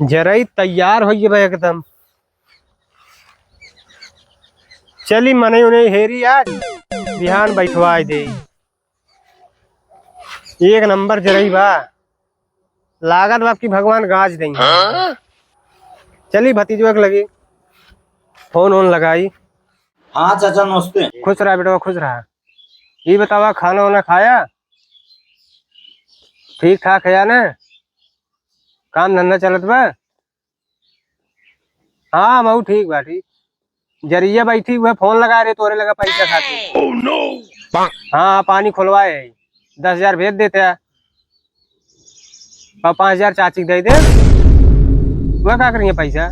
जरा ही तैयार हो गए एकदम। चली मने उन्हें हेरी आज बिहान बैठवा दे। एक नंबर जरई बा लागत बाप की भगवान गाज देंगे। चली भतीजवा के लगी फोन ओन लगाई। हाँ चाचा नमस्ते। खुश रहा बेटा खुश रहा। ये बतावा खाना वाना खाया ठीक ठाक है या ना? काम धंधा चलत बा? हाँ मऊ ठीक बा ठीक। जरिया बैठी हुए फोन लगा रहे तोरे लगा पैसा खाते। oh, no! हाँ पानी खुलवाए 10,000 भेज देते हैं और 5,000 चाची दे दे। वह क्या करेंगे पैसा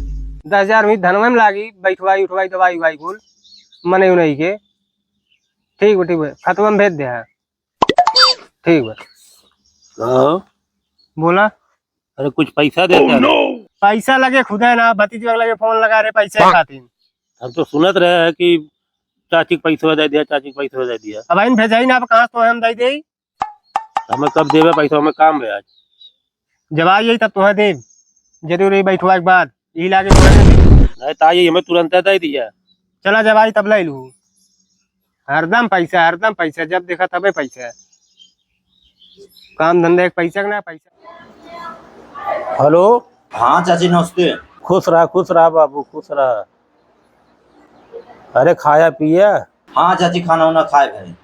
10,000 में धनवा में लागी बैठवाई उठवाई दवाई उवाई कुल मने नहीं के। ठीक है खतवा में भेज दे। ठीक है बोला। अरे कुछ पैसा देते हैं। no! पैसा लगे खुद है ना भतीजी लगे फोन लगा रहे पैसे खातिर। हम तो सुनत रहे हैं कि चाची पैसा दे दिया चाची पैसा दे दिया। अब इन भेजा ही ना कहाँ तो हम दे दे। हमें कब देवे पैसा हमें काम है आज। जब आई तब तुम्हें दे जरूर बैठवा के बाद यही लागे नहीं ताई हमें तुरंत दे दिया। चला जब आई तब ले लू। हरदम पैसा जब देखा तबे पैसा। काम धंधे पैसा का ना पैसा। हेलो हाँ चाची नमस्ते। खुश रहा बाबू खुश रहा। अरे खाया पिया? हाँ चाची खाना वाना खाए भाई।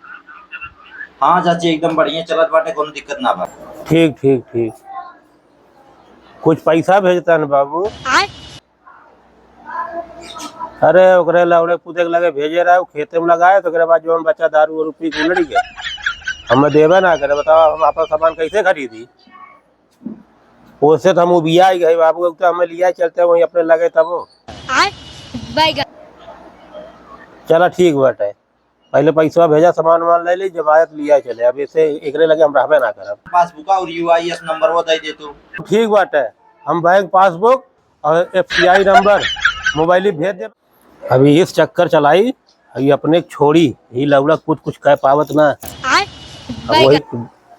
हाँ चाची एकदम बढ़िया चलत बाटे कोनो दिक्कत ना बा। ठीक कुछ पैसा भेजता न बाबू। अरे ओकरे लौड़े कूदे लगे भेजे रहा खेते में लगाए तो बाद जो बच्चा दारू वारू पी के लड़ी गया हमें देवे ना करे। बताओ हम आपका सामान कैसे खरीदी? उससे तो हम उबिया ही गए बाबू तो हमें लिया चलते वहीं अपने लगे तब। चला ठीक बाटे पहले पैसा भेजा सामान वामान ले ली जब आयत लिया चले। अब इसे एकरे लगे हम रहबे ना करब। पासबुक और यूआईएस नंबर वो दे दे तू। ठीक बाटे हम बैंक पासबुक और एफसीआई नंबर मोबाइल भेज दे। अभी इस चक्कर चलाई अभी अपने छोड़ी ही लौड़ा कुछ कह पावत ना। वही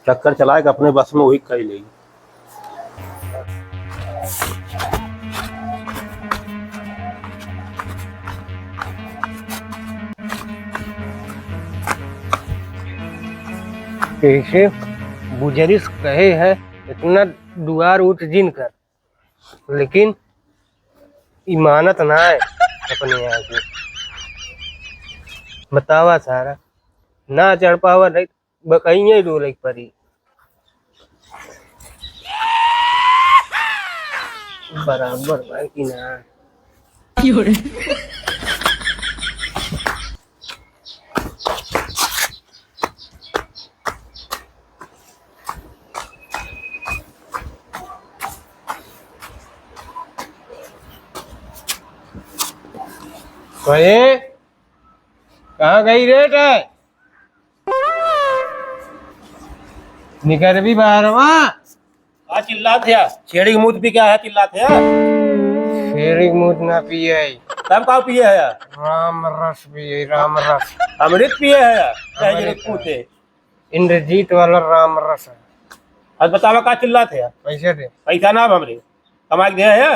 चक्कर चलाए कि अपने बस में वही कर लेगी। कैसे गुजरिश कहे है इतना दुआर उठ जिन कर लेकिन इमानत ना है अपने यहाँ की। बतावा सारा ना चढ़ पावा नहीं बकइया डोले परी। बराबर भाई की ना कहाँ गई रेट है निकल भी बाहर वहाँ चिल्लात है छेड़ी मुँह भी क्या है चिल्लात है। फेरी मुँह ना पिए तब का पिए है राम रस पिए राम रस अमृत पिए है इंद्रजीत वाला राम रस है। अब बतावा का चिल्लात है पैसे दे पैसा ना हमरे कमा के दिया है।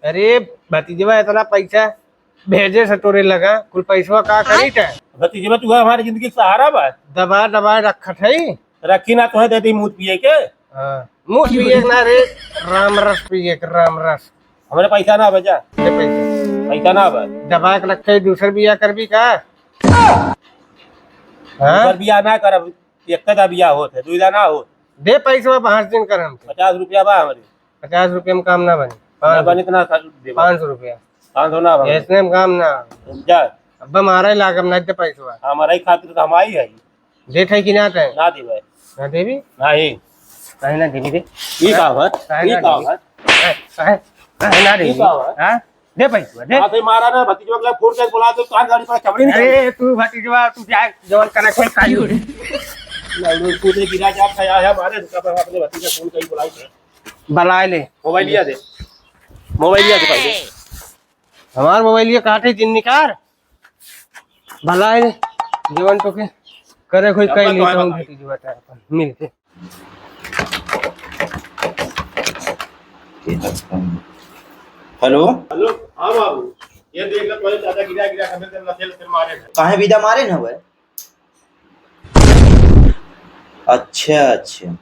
अरे भतीजवा इतना पैसा भेजे से तोरे लगा कुल पैसा का करी था। भतीजे तू है हमारी जिंदगी सहारा बा दबा रखत है रखी ना तो दे दी मुँह पिए के। मुँह पिए ना रे राम रस पिए राम रस। हमारे पैसा ना बचा पैसा ना बा दबा के रखे दूसर बिया कर भी का बिया ना कर एक बिया होते दुईदा ना हो दे पैसा 5 दिन कर हम 50 रुपया बा हमारे 50 रुपये में काम ना बने बने इतना 500 रुपया 500 ना इसने में काम ना जा अब हमारा ही लागम ना दे पैसा हमारा ही खातिर तो हमारी है देख है कि ना है ना दी भाई ना देवी नहीं कहीं ना देवी दे ये काम है ये काम है कहीं ना देवी हां दे पैसा दे हां मारा ना भतीजवा के फोन कर बुला दो कार गाड़ी पर चमड़ी नहीं। अरे तू भतीजवा तू जा जवन कना कोई खाई लाउडो कूद ने गिरा जा खाया है मारे रुका पर अपने भतीजा फोन कहीं बुलाई थे बुला ले। मोबाइल लिया दे पहले हमार मोबाइल ये काटे जिन्निकार भला है जीवन तो के करे कोई कहीं नहीं तो भतीजी बता अपन मिलते। हेलो हेलो हां बाबू ये देख ले पहले चाचा गिरा हमें तेरे नसेल फिर मारे काहे विदा मारे न हुए? अच्छा अच्छा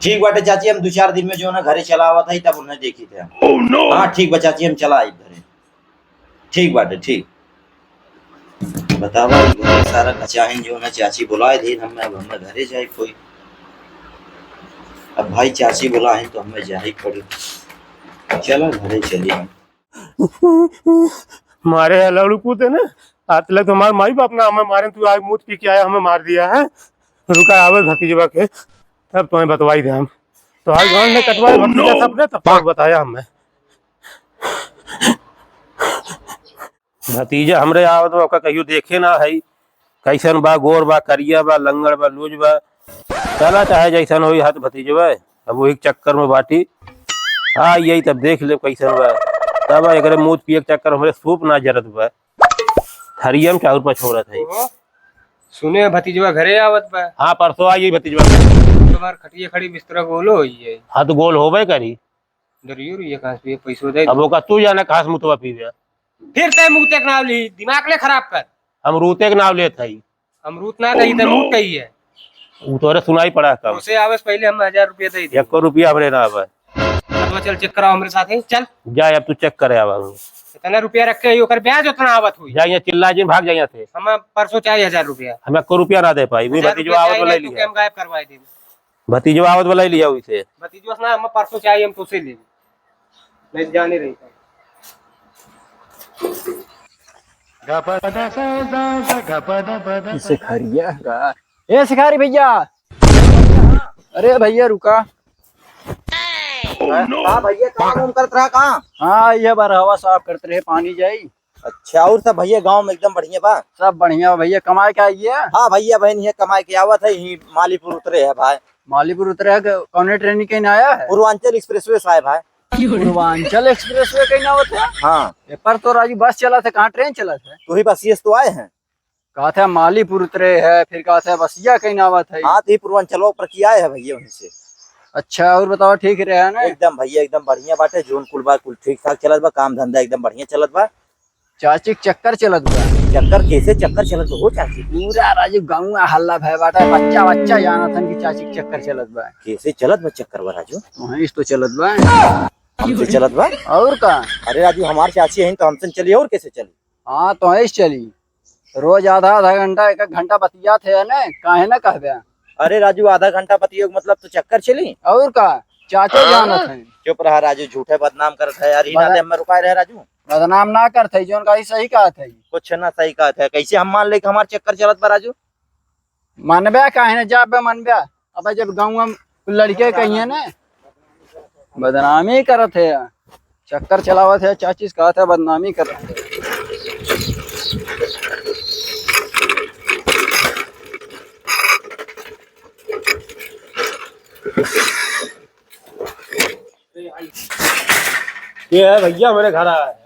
ठीक बाटे चाची, हम 2-4 दिन में जो ना घरे चला हुआ था तब उन्हें देखी थे। हाँ ठीक बा चाची, हम चला आई घरे। ठीक बाटे ठीक। बतावा घरे सारा कचाहिन जो ना चाची बुलाए थे हम घरे जाए कोई। अब भाई चाची बुलाए तो हमें जाए पड़ी। चलो घरे चलिए। मारे है लड़ू पूते ना आज तक तो हमारे माई बाप ना हमें मारे, तू आज मुंह पी के आया हमें मार दिया है। रुका आवे भतीजवा के तब तुम्हें बतवाई थे हम तो आज गांव ने कटवाए भतीजा सबने तब तक बताया हमें। भतीजा हमरे आवत बा कहियो देखे ना है कैसन बा, गोर बा, करिया बा, लंगड़ बा, लूज बा, चला चाहे जैसन होई हाथ भतीजवा अब वही चक्कर में बाटी। हाँ यही तब देख ले कैसन बा तब एकरे मुंह पिए के चक्कर हमरे सूप ना जरत बा हरियम चाउर पर छोड़त है। सुने भतीजवा घरे आवत बा। हाँ परसों आई भतीजवा तुम्हार खटिया खड़ी बिस्तरा गोलो होई है। हाँ तो गोल होबे करी डरियो ये कहां से पैसो दे अब ओका तू जाने खास मुतवा पीवे फिर तय मुंह तक नाव ली दिमाग ले खराब कर। अमरूते के नाम लेत है अमरूत ना कही तमरूत कही है। वो तोरे सुनाई पड़ा कम उसे आवस पहले हम 1000 रुपया दे दे। 1 रुपया हमरे ना आवे। अब चल चेक कराओ हमरे साथ चल जा अब तू चेक करे आवा इतना रुपया रख के ओकर ब्याज उतना आवत हुई। जा यहाँ चिल्ला जी भाग जाइए थे हम परसों चाहिए 1000 रुपया। हमें 1 रुपया ना दे पाई भी भतीजवा आवत वाला लिया हम गायब करवाए दे। भतीजवा आवत वाला लिया उसे भतीजवा ना हम परसों चाहिए हम तो से ले मैं जाने रही था। सिखारिया का ए सिखारी भैया, अरे भैया रुका। हाँ भैया काम करत रहा कहाँ? हाँ ये बार हवा साफ करते रहे पानी जाई। अच्छा और सब भैया गांव में एकदम बढ़िया बा? सब बढ़िया भैया, कमाए के आइए। हाँ भैया बहन ये कमाए के आवत है यही मालीपुर उतरे है भाई। मालीपुर उतरे कौन ट्रेन कहीं आया है? पूर्वांचल एक्सप्रेसवे साहब है। पूर्वांचल एक्सप्रेस वे कहीं आवत है? हाँ पर तो राजू बस चला था, कहाँ ट्रेन चला था? तो ही बस ये तो आए हैं। कहा था मालीपुर उतरे है, फिर कहा था बसिया कहीं आवत है। हाँ तो पूर्वांचल पर किया है भैया वहीं से। अच्छा और बताओ ठीक रहे ना? एकदम भैया एकदम बढ़िया बाटे, जोन कुल बा कुल ठीक ठाक चलत बा, काम धंधा एकदम बढ़िया चलत बा। चाची के चक्कर चलत बा। चक्कर कैसे चक्कर चलत बा हो चाची? पूरा राजू गाँव हल्ला भय बाटा, बच्चा बच्चा जाना था कि चाची के चक्कर चलत बा। कैसे चलत बा चक्कर बा राजू? वहीं तो चलत बा। हमसे चलत बा? और का? अरे राजू हमारे चाची है तो हमसे चलिए और कैसे चली? हाँ तो ऐसे चली, रोज आधा आधा घंटा 1 घंटा बतिया थे ना, काहे ना कहबे। अरे राजू आधा घंटा बतियोग मतलब तो चक्कर चली और का चाचा जानत है। चुप रहा राजू, झूठे बदनाम करत है यार। ही ना दे हमें रुकाए रहे राजू। बदनाम ना करते जोन का सही कहा थे। कुछ ना सही कहा था, कैसे हम मान ले कि हमारे चक्कर चलत बा राजू? मनबे काहे ना जाबे मनबे। अब जब गाँव में लड़के कहिए ना बदनामी करत है, चक्कर चलावत है, चाची से कहा था बदनामी करत है। ये है भैया मेरे घर आया है।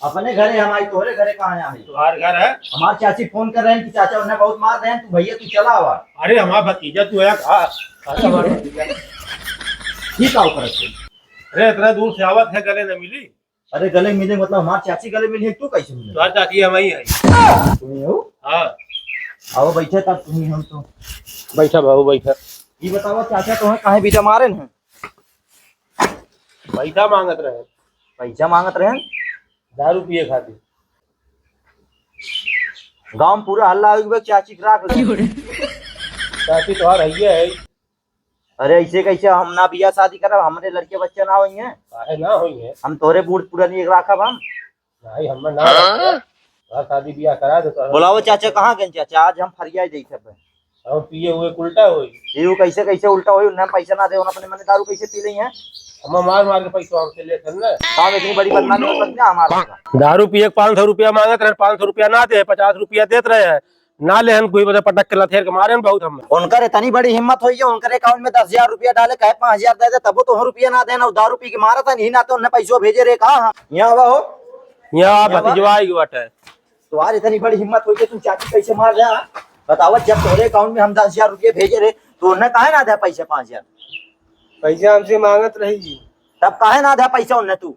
अपने घरे हम आई, तोहरे घरे कहाँ आया है? तुम्हारे घर है? हमारे चाची फोन कर रहे हैं कि चाचा उन्हें बहुत मार रहे हैं, तू भैया तू चला हुआ। अरे हमारा भतीजा तू है ठीक आओ करत है। अरे इतना दूर से आवत है गले न मिली। अरे गले मिले मतलब हमारे चाची गले मिली है, तू कैसे मिले? तुम्हारी चाची हम ही है। तुम्हें हो? हाँ आओ बैठे तब तुम्हें हम तो। बैठा बाबू बैठा। ये बताओ चाचा तुम्हें काहे बीटा मारे हैं? पैसा मांगत रहे, पैसा मांगत रहे हैं? दारू पिए खातिर। गांव में पूरा हल्ला हो गया चाची के राख ले। चाची तुम्हार है। अरे ऐसे कैसे हम ना बिया शादी करब, हमारे लड़के बच्चे ना हुई हैं। काहे ना होई है? हम तोरे बूढ़ पुरानी एक राखब हम। नहीं हम ना रखा। शादी ब्याह करा दे तो बुलाओ चाचा कहाँ गए चाचा? आज हम फरिया जैसे हम पिए हुए उल्टा होई। ये कैसे कैसे उल्टा हुई? उन्हें पैसा ना दे अपने मन दारू कैसे पी रही हैं? हम मार मार के पैसा हमसे ले चल ना। काम इतनी बड़ी बदनामी हो सकती है हमारा? दारू पिए 500 रुपया मांगत रहे, 500 रुपया ना दे, 50 रुपया देते रहे हैं। ना ले हम कोई बता पटक के लथेर के मारे बहुत हम। उनकर इतनी बड़ी हिम्मत हुई है, उनकर अकाउंट में 10,000 रुपया डाले, कहे 5,000 दे दे, तब तो रुपया ना देना, दारू पी के मारा था नहीं ना, तो उन्हें पैसों भेजे रे कहा यहाँ हुआ हो यहाँ भतीजवा की बात है। तुम्हारी इतनी बड़ी हिम्मत हुई है, तुम चाची कैसे मार रहे हैं? बताओ, जब तुम्हारे अकाउंट में हम 10,000 रुपये भेजे रहे तो उन्हें कहे ना दे पैसे 5,000? पैसा हमसे मांगत रही जी, तब कहे ना दे पैसा उन्हें? तू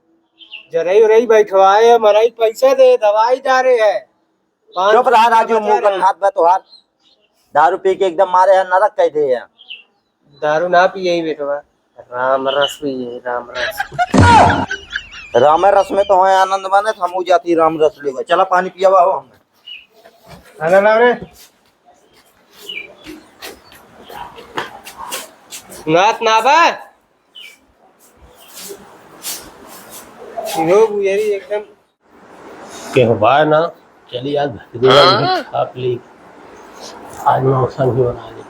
जरई उरई बैठवाए मरई पैसा दे, दवाई जा रहे है। चुप रहा राजू, मुंह का हाथ में तुहार दारू पी के एकदम मारे हैं, नरक कह दे हैं। दारू ना पिए ही बेटवा, राम रस पिए, राम रस। राम रस में तो है आनंद माने, हम जाती राम रस लेगा। चला पानी पिया हुआ हो हमने। खाना लाओ रे। नात ना बा यो बुझेरी एकदम के हो भाई ना, चलिए आज भतीजवा खा ली, आज मौसम भी बना ली।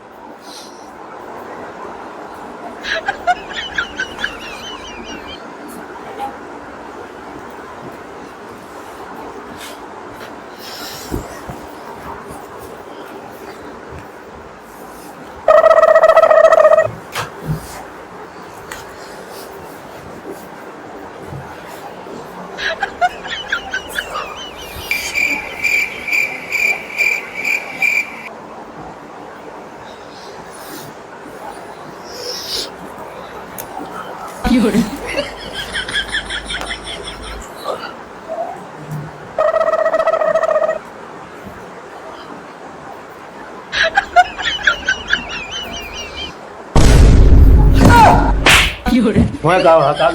मैं गाँव हका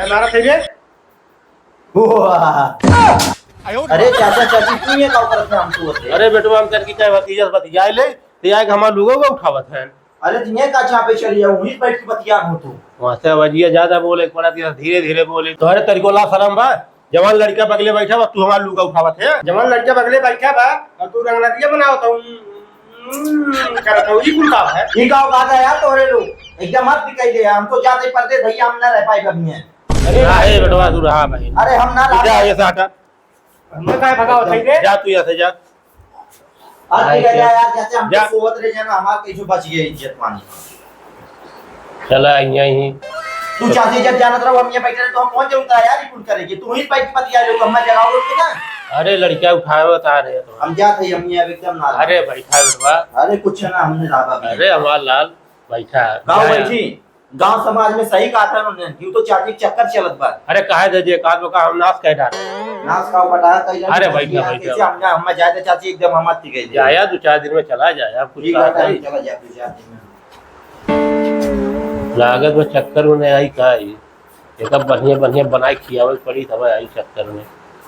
मारा थे रे। अरे चाचा चाची क्यों ये काम करते हैं हमको होते? अरे बेटवा हम करके क्या भतीजा भतीजा ले ते आए हमार लोगों को उठावत है। अरे तुम्हें का चापे चली जाओ, वहीं बैठ के बतिया हो तू। वहां से वजिया ज्यादा बोले, पड़ा धीरे धीरे बोले। तोहरे तरीको ला शरम बा, जवान लड़का बगले बैठा बा, तू हमार लोग उठावत है। जवान लड़का बगले बैठा बा और तू रंगलरिया बनाओ तो करत हो, ई कुल काम है। ये गाँव का है यार, तोरे लोग एकदम मत निकल गए, हम तो जाते पड़ते भैया, हम ना रह पाए कभी हैं। अरे बेटवा तू रहा भाई, अरे हम ना जा ये से हटा, मैं काय भगाओ थे रे। जा तू यहाँ से जा। आज यार जैसे हम जा। सोवत रहे जाना, हमार कैसे बच गए इज्जत पानी। चला यहीं तू चाची जब जानत रहो हम ये बैठे रहे तो हम कौन जरूरत है यार ये कुल करेगी? तू ही बैठ के बतिया लो, कम्मा जगाओ लोग ना। अरे लड़का उठाए बता रहे तो हम जाते ही हम ये एकदम ना। अरे बैठा बेटवा, अरे कुछ ना, हमने राबा भी। अरे हमार लाल बैठा है। गाँव बैठी, गांव समाज में सही कहा था उन्होंने, क्यों तो चाची के चक्कर चलत बा। अरे कहे दे जे काज का हम नाश कह डाले। नाच का बटा कई जन। अरे बैठा बैठा हम जाते चाची एकदम हम मत गए। जाया 2-4 दिन में चला जाया, कुछ ठीक कहा है, नहीं। चला जा 2-4 दिन में। लागत में चक्कर में आई का ही एक बढ़िया बढ़िया बनाई खियावे पड़ी तब आई चक्कर में।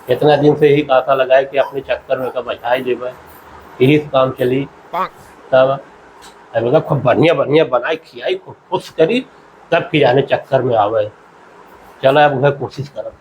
इतना दिन से यही काथा लगाए कि अपने चक्कर में कब बचाई देवे, यही काम चली। तब अब खूब बढ़िया बढ़िया बनाई खियाई, खूब खुश करी, तब कि जाने चक्कर में आवे। चला अब वह कोशिश करब।